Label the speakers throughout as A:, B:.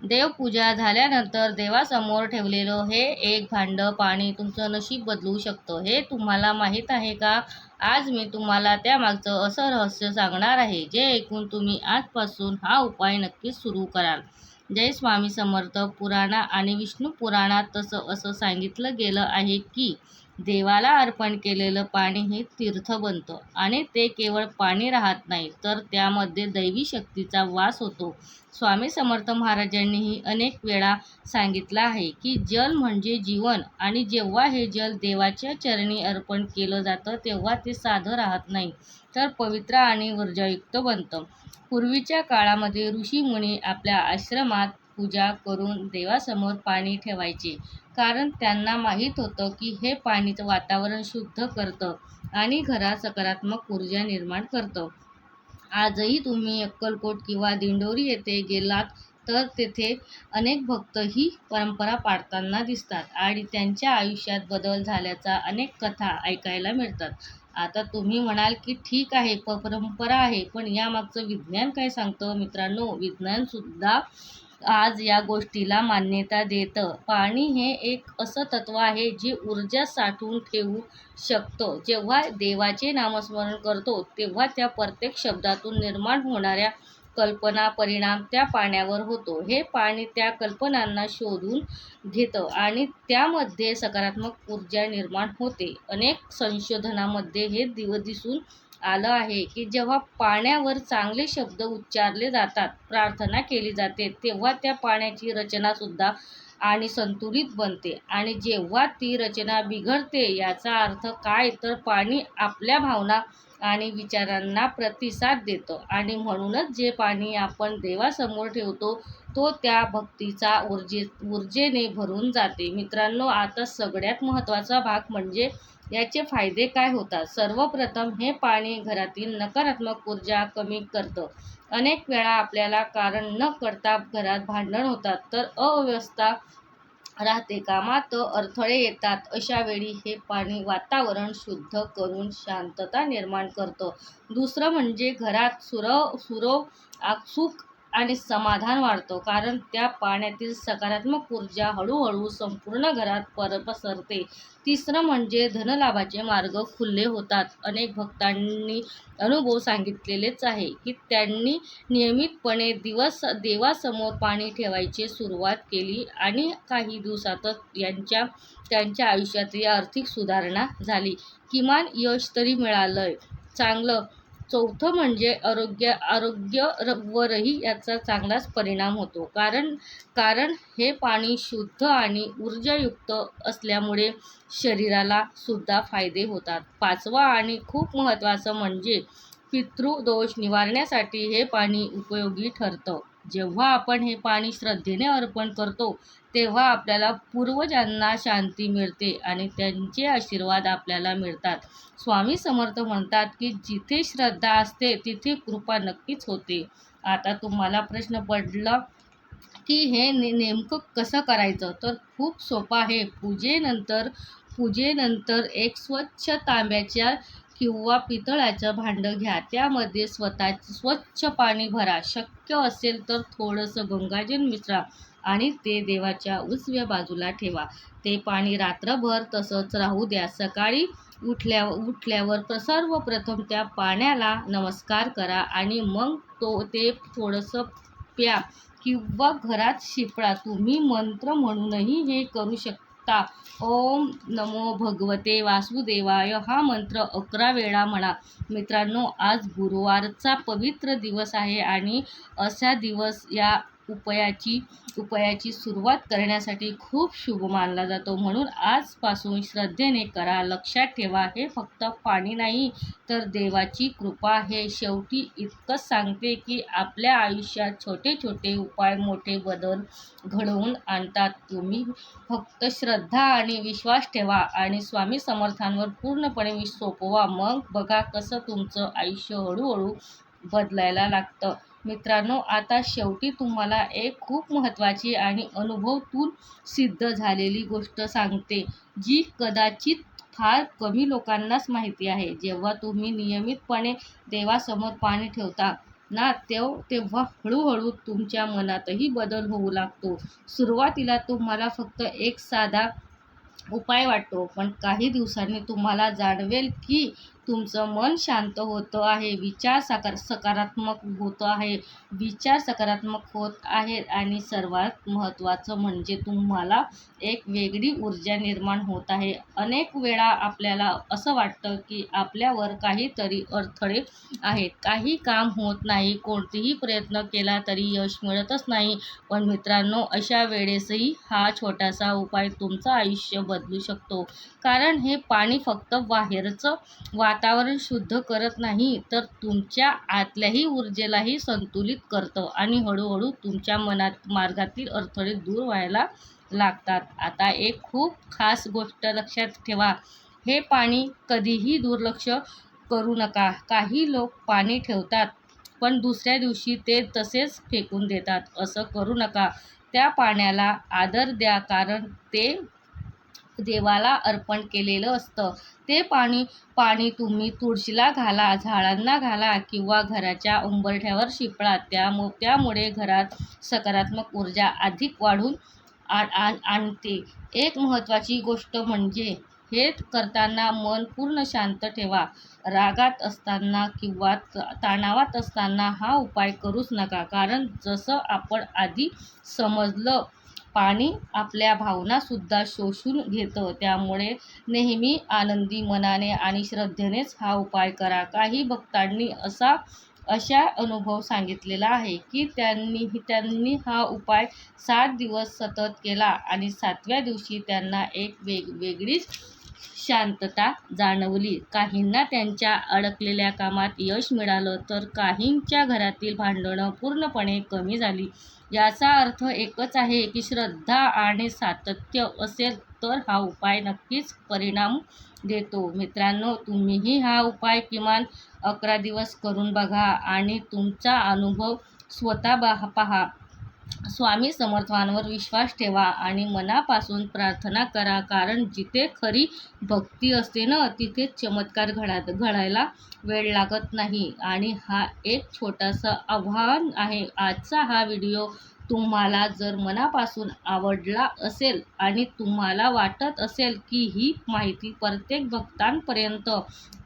A: देवपूजा झाल्यानंतर देवासमोर ठेवलेलं हे एक भांडं पाणी तुमचं नशीब बदलू शकतं. हे तुम्हाला माहीत आहे का? आज मी तुम्हाला त्यामागचं असं रहस्य सांगणार आहे, जे ऐकून तुम्ही आजपासून हा उपाय नक्कीच सुरू कराल. जय स्वामी समर्थ. पुराणा आणि विष्णू पुराणात असं सांगितलं गेलं आहे की देवाला अर्पण केलेलं पाणी हे तीर्थ बनतं आणि ते केवळ पाणी राहत नाही, तर त्यामध्ये दैवी शक्तीचा वास होतो. स्वामी समर्थ महाराजांनीही अनेक वेळा सांगितलं आहे की जल म्हणजे जीवन आणि जेव्हा हे जल देवाच्या चरणी अर्पण केलं जातं तेव्हा ते साधं राहत नाही, तर पवित्र आणि ऊर्जायुक्त बनतं. पूर्वीच्या काळामध्ये ऋषीमुनी आपल्या आश्रमात पूजा करून देवासमोर पाणी ठेवायचे, कारण त्यांना माहीत होतं की हे पाणीचं वातावरण शुद्ध करतं आणि घरात सकारात्मक ऊर्जा निर्माण करतं. आजही तुम्ही अक्कलकोट किंवा दिंडोरी येथे गेलात तर तेथे अनेक भक्त ही परंपरा पाळताना दिसतात आणि त्यांच्या आयुष्यात बदल झाल्याच्या अनेक कथा ऐकायला मिळतात. आता तुम्ही म्हणाल की ठीक आहे, परंपरा आहे, पण यामागचं विज्ञान काय सांगतं? मित्रांनो, विज्ञानसुद्धा आज या गोष्टीला मान्यता देतं. पाणी हे एक असं तत्व आहे जे ऊर्जा साठवून ठेवू शकतं. जेव्हा देवाचे नामस्मरण करतो तेव्हा त्या प्रत्येक शब्दातून निर्माण होणाऱ्या कल्पना परिणाम त्या पाण्यावर होतो. हे पाणी त्या कल्पनांना शोधून घेतं आणि त्यामध्ये सकारात्मक ऊर्जा निर्माण होते. अनेक संशोधनामध्ये हे दिसून आलं आहे की जेव्हा पाण्यावर चांगले शब्द उच्चारले जातात, प्रार्थना केली जाते, तेव्हा त्या पाण्याची रचनासुद्धा आणि संतुलित बनते आणि जेव्हा ती रचना बिघडते याचा अर्थ काय, तर पाणी आपल्या भावना आणि विचारांना प्रतिसाद देतं आणि म्हणूनच जे पाणी आपण देवासमोर ठेवतो तो त्या भक्तीचा ऊर्जेने भरून जाते. मित्रांनो, आता सगळ्यात महत्त्वाचा भाग म्हणजे याचे फायदे काय होतात. सर्वप्रथम हे पाणी घरातील नकारात्मक ऊर्जा कमी करतं. अनेक वेळा आपल्याला कारण न करता घरात भांडण होतात, तर अव्यवस्था राहते, कामात अडथळे येतात. अशा वेळी हे पाणी वातावरण शुद्ध करून शांतता निर्माण करतं. दुसरं म्हणजे घरात सुख आणि समाधान वाढतं, कारण त्या पाण्यातील सकारात्मक ऊर्जा हळूहळू संपूर्ण घरात पसरते. तिसरं म्हणजे धनलाभाचे मार्ग खुले होतात. अनेक भक्तांनी अनुभव सांगितलेलेच आहे की त्यांनी नियमितपणे देवासमोर पाणी ठेवायची सुरुवात केली आणि काही दिवसातच त्यांच्या आयुष्यातली आर्थिक सुधारणा झाली, किमान यश तरी मिळालंय चांगलं. चौथं म्हणजे आरोग्यावरही याचा चांगलाच परिणाम होतो, कारण हे पाणी शुद्ध आणि ऊर्जायुक्त असल्यामुळे शरीराला सुद्धा फायदे होतात. पाचवा आणि खूप महत्त्वाचं म्हणजे पितृदोष निवारण्यासाठी हे पाणी उपयोगी ठरतं. जेव्हा आपण हे पाणी श्रद्धेने अर्पण करतो तेव्हा आपल्याला पूर्वजांना शांती मिळते आणि त्यांचे आशीर्वाद आपल्याला मिळतात. स्वामी समर्थ म्हणतात की जिथे श्रद्धा असते तिथे कृपा नक्कीच होते. आता तुम्हाला प्रश्न पडला की हे नेमकं कसं करायचं, तर खूप सोपं आहे. पूजेनंतर एक स्वच्छ तांब्याच्या किंवा पितळाचं भांडं घ्या. त्यामध्ये स्वच्छ पाणी भरा. शक्य असेल तर थोडंसं गंगाजल मिसळा आणि ते देवाच्या उजव्या बाजूला ठेवा. ते पाणी रात्रभर तसंच राहू द्या. सकाळी उठल्यावर सर्वप्रथम त्या पाण्याला नमस्कार करा आणि मग ते थोडंसं प्या किंवा घरात शिंपडा. तुम्ही मंत्र म्हणूनही हे करू शकता. ओम नमो भगवते वासुदेवाय हा मंत्र 11 वेळा म्हणा. मित्रांनो, आज गुरुवारचा पवित्र दिवस आहे आणि असा दिवस या उपायाची सुरुवात करण्यासाठी खूप शुभ मानला जातो. म्हणून आजपासून श्रद्धेने करा. लक्षात ठेवा, हे फक्त पाणी नाही तर देवाची कृपा. हे शेवटी इतकंच सांगते की आपल्या आयुष्यात छोटे छोटे उपाय मोठे बदल घडवून आणतात. तुम्ही फक्त श्रद्धा आणि विश्वास ठेवा आणि स्वामी समर्थांवर पूर्णपणे सोपवा. मग बघा कसं तुमचं आयुष्य हळूहळू बदलायला लागतं. मित्रांनो, आता शेवटी तुम्हाला एक खूप महत्त्वाची आणि अनुभवातून सिद्ध झालेली गोष्ट सांगते, जी कदाचित फार कमी लोकांनाच माहिती आहे. जेव्हा तुम्ही नियमितपणे देवासमोर पाणी ठेवता ना तेव्हा हळूहळू तुमच्या मनातही बदल होऊ लागतो. सुरुवातीला तुम्हाला फक्त एक साधा उपाय वाटतो, पण काही दिवसांनी तुम्हाला जाणवेल की तुमचं मन शांत होतं आहे, विचार सकारात्मक होत आहेत आणि सर्वात महत्त्वाचं म्हणजे तुम्हाला एक वेगळी ऊर्जा निर्माण होत आहे. अनेक वेळा आपल्याला असं वाटतं की आपल्यावर काहीतरी अडथळे आहेत, काही काम होत नाही, कोणताही प्रयत्न केला तरी यश मिळतच नाही. पण मित्रांनो, अशा वेळेसही हा छोटासा उपाय तुमचं आयुष्य बदलू शकतो. कारण हे पाणी फक्त बाहेरचं वातावरण शुद्ध करत नाही, तर तुमच्या आतल्याही ऊर्जेलाही संतुलित करतं आणि हळूहळू तुमच्या मार्गातील अडथळे दूर व्हायला लागतात. आता एक खूप खास गोष्ट लक्षात ठेवा, हे पाणी कधीही दुर्लक्ष करू नका. काही लोक पाणी ठेवतात, पण दुसऱ्या दिवशी ते तसेच फेकून देतात. असं करू नका. त्या पाण्याला आदर द्या, कारण ते देवाला अर्पण केलेलं असतं. ते पाणी तुम्ही तुळशीला घाला, झाडांना घाला किंवा घराच्या उंबरठ्यावर शिंपडा. त्यामुळे घरात सकारात्मक ऊर्जा अधिक वाढून आणते. एक महत्त्वाची गोष्ट म्हणजे हे करताना मन पूर्ण शांत ठेवा. रागात असताना किंवा तणावात असताना हा उपाय करूच नका. कारण जसं आपण आधी समजलं, पाणी आपल्या भावनासुद्धा शोषून घेतं. त्यामुळे नेहमी आनंदी मनाने आणि श्रद्धेनेच हा उपाय करा. काही भक्तांनी अशा अनुभव सांगितलेला आहे की त्यांनी हा उपाय 7 दिवस सतत केला आणि 7व्या दिवशी त्यांना एक वेगळीच शांतता जाणवली. काहींना त्यांच्या अडकलेल्या कामात यश मिळालं, तर काहींच्या घरातील भांडणं पूर्णपणे कमी झाली. याचा अर्थ एकच आहे की श्रद्धा आणि सातत्य असेल तर हा उपाय नक्कीच परिणाम देतो. मित्रांनो, तुम्हीही हा उपाय किमान 11 दिवस करून बघा आणि तुमचा अनुभव स्वतः पहा. स्वामी समर्थांवर विश्वास ठेवा आणि मनापासून प्रार्थना करा. कारण जिथे खरी भक्ती असते ना, तिथे चमत्कार घडायला वेळ लागत नाही. आणि हा एक छोटासा आव्हान आहे. आजचा हा व्हिडिओ तुम्हाला जर मनापासून आवडला असेल आणि तुम्हाला वाटत असेल की ही माहिती प्रत्येक भक्तांपर्यंत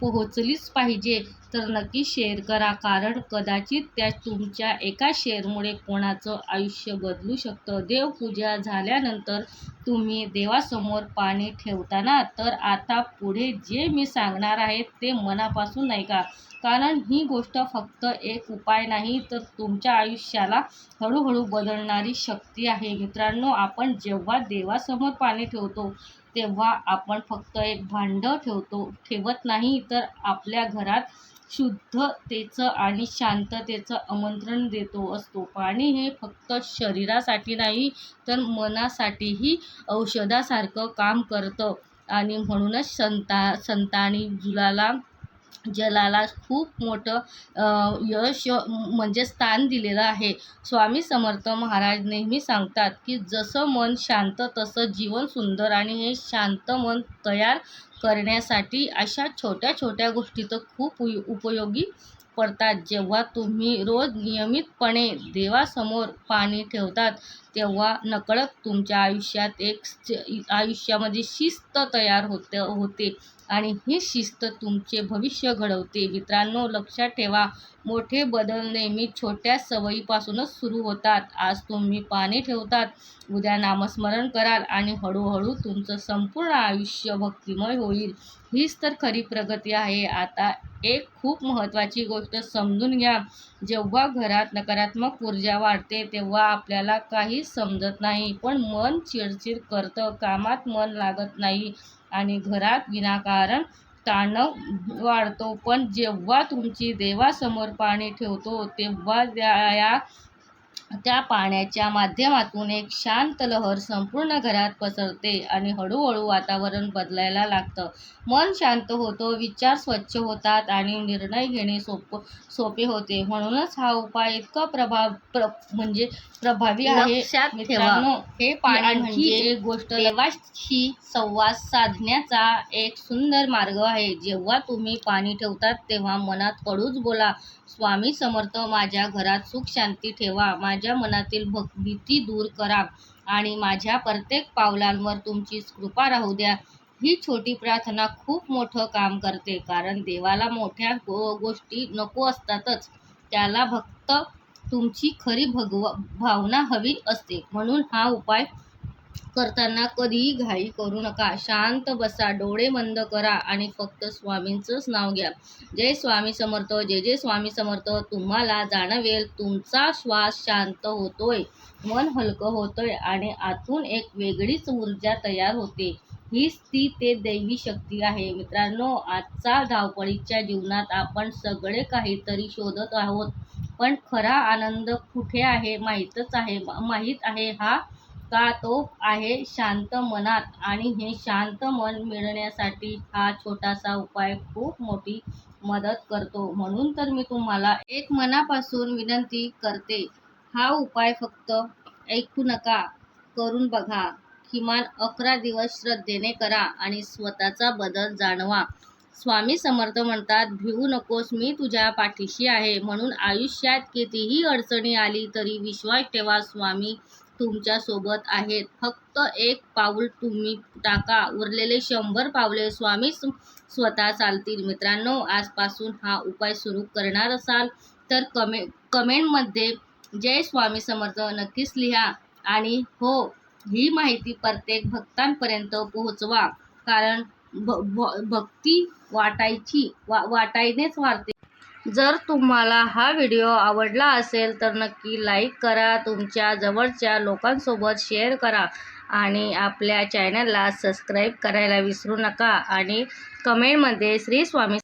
A: पोहोचलीच पाहिजे, तर नक्की शेअर करा. कारण कदाचित त्या तुमच्या एका शेअरमुळे कोणाचं आयुष्य बदलू शकतं. देवपूजा झाल्यानंतर तुम्ही देवासमोर पाणी ठेवताना तर आता पुढे जे मी सांगणार आहे ते मनापासून ऐका. कारण ही गोष्ट फक्त एक उपाय नाही, तर तुमच्या आयुष्याला हळूहळू बदलणारी शक्ती आहे. मित्रांनो, आपण जेव्हा देवासमोर पाणी ठेवतो, तेव्हा आपण फक्त एक भांडं ठेवत नाही, तर आपल्या घरात शुद्धतेचं आणि शांततेचं आमंत्रण देतो असतो. पाणी हे फक्त शरीरासाठी नाही, तर मनासाठीही औषधासारखं काम करतं. आणि म्हणूनच संतांनी जलाला खूप मोठं यश म्हणजे स्थान दिलेलं आहे. स्वामी समर्थ महाराज नेहमी सांगतात की जसं मन शांत तसं जीवन सुंदर. आणि हे शांत मन तयार करण्यासाठी अशा छोट्या छोट्या गोष्टी तर खूप उपयोगी पडतात. जेव्हा तुम्ही रोज नियमितपणे देवासमोर पाणी ठेवतात, तेव्हा नकळत तुमच्या आयुष्यामध्ये शिस्त तयार होते आणि ही शिस्त तुमचे भविष्य घडवते. मित्रांनो, लक्षात ठेवा, मोठे बदल नेहमी छोट्या सवयीपासूनच सुरू होतात. आज तुम्ही पाणी ठेवतात, उद्या नामस्मरण कराल आणि हळूहळू तुमचं संपूर्ण आयुष्य भक्तिमय होईल. हीच तर खरी प्रगती आहे. आता एक खूप महत्त्वाची गोष्ट समजून घ्या, जेव्हा घरात नकारात्मक ऊर्जा वाढते तेव्हा आपल्याला काहीच समजत नाही. पण मन चिडचिड करतं, कामात मन लागत नाही आणि घरात विनाकारण तणाव वाढतो. पण जेव्हा तुमची देवासमोर पाणी ठेवतो, तेव्हा त्या पाण्याच्या माध्यमातून एक शांत लहर संपूर्ण घरात पसरते आणि हळूहळू वातावरण बदलायला लागतं. मन शांत होतं, विचार स्वच्छ होतात आणि निर्णय घेणे सोपे होते. म्हणूनच हा उपाय इतका म्हणजे प्रभावी आहे. मित्रांनो, हे पाणी म्हणजे एक गोष्ट देवाशी संवाद साधण्याचा एक सुंदर मार्ग आहे. जेव्हा तुम्ही पाणी ठेवतात, तेव्हा मनात हळूच बोला, स्वामी समर्थ माझ्या घरात सुख शांती ठेवा, माझ्या मनातील भीती दूर करा आणि माझ्या प्रत्येक पावलांवर तुमची कृपा राहू द्या. ही छोटी प्रार्थना खूप मोठं काम करते, कारण देवाला मोठ्या गोष्टी नको असतातच, त्याला फक्त तुमची खरी भावना हवी असते. म्हणून हा उपाय करताना कधीही घाई करू नका. शांत बसा, डोळे बंद करा आणि फक्त स्वामींचंच नाव घ्या. जय स्वामी समर्थ, जय जय स्वामी समर्थ. तुम्हाला जाणवेल तुमचा श्वास शांत होतोय, मन हलकं होतोय आणि आतून एक वेगळीच ऊर्जा तयार होते. हीच ते दैवी शक्ती आहे. मित्रांनो, आजच्या धावपळीच्या जीवनात आपण सगळे काहीतरी शोधत आहोत, पण खरा आनंद कुठे आहे माहीत आहे का? तो आहे शांत मनात. आणि हे शांत मन मिळण्यासाठी हा छोटासा उपाय खूप मोठी मदत करतो. म्हणून तर मी तुम्हाला एक मनापासून विनंती करते, हा उपाय फक्त ऐकू नका, करून बघा. किमान 11 दिवस श्रद्धेने करा आणि स्वतःचा बदल जाणवा. स्वामी समर्थ म्हणतात, भिवू नकोस, मी तुझ्या पाठीशी आहे. म्हणून आयुष्यात कितीही अडचणी आली तरी विश्वास ठेवा, स्वामी तुमच्या सोबत आहेत. फक्त एक पाऊल तुम्ही टाका, उरलेले 100 पावले स्वामी स्वतः चालतील. मित्रांनो, आजपासून हा उपाय सुरू करणार असाल तर कमेंटमध्ये जय स्वामी समर्थ नक्कीच लिहा. आणि हो, ही माहिती प्रत्येक भक्तांपर्यंत पोहोचवा, कारण भक्ती वाटायनेच वाढते. जर तुम्हाला हा व्हिडिओ आवडला असेल तर नक्की लाईक करा, तुमच्या जवळच्या लोकांसोबत शेअर करा आणि आपल्या चॅनलला सबस्क्राईब करायला विसरू नका. आणि कमेंटमध्ये श्री स्वामी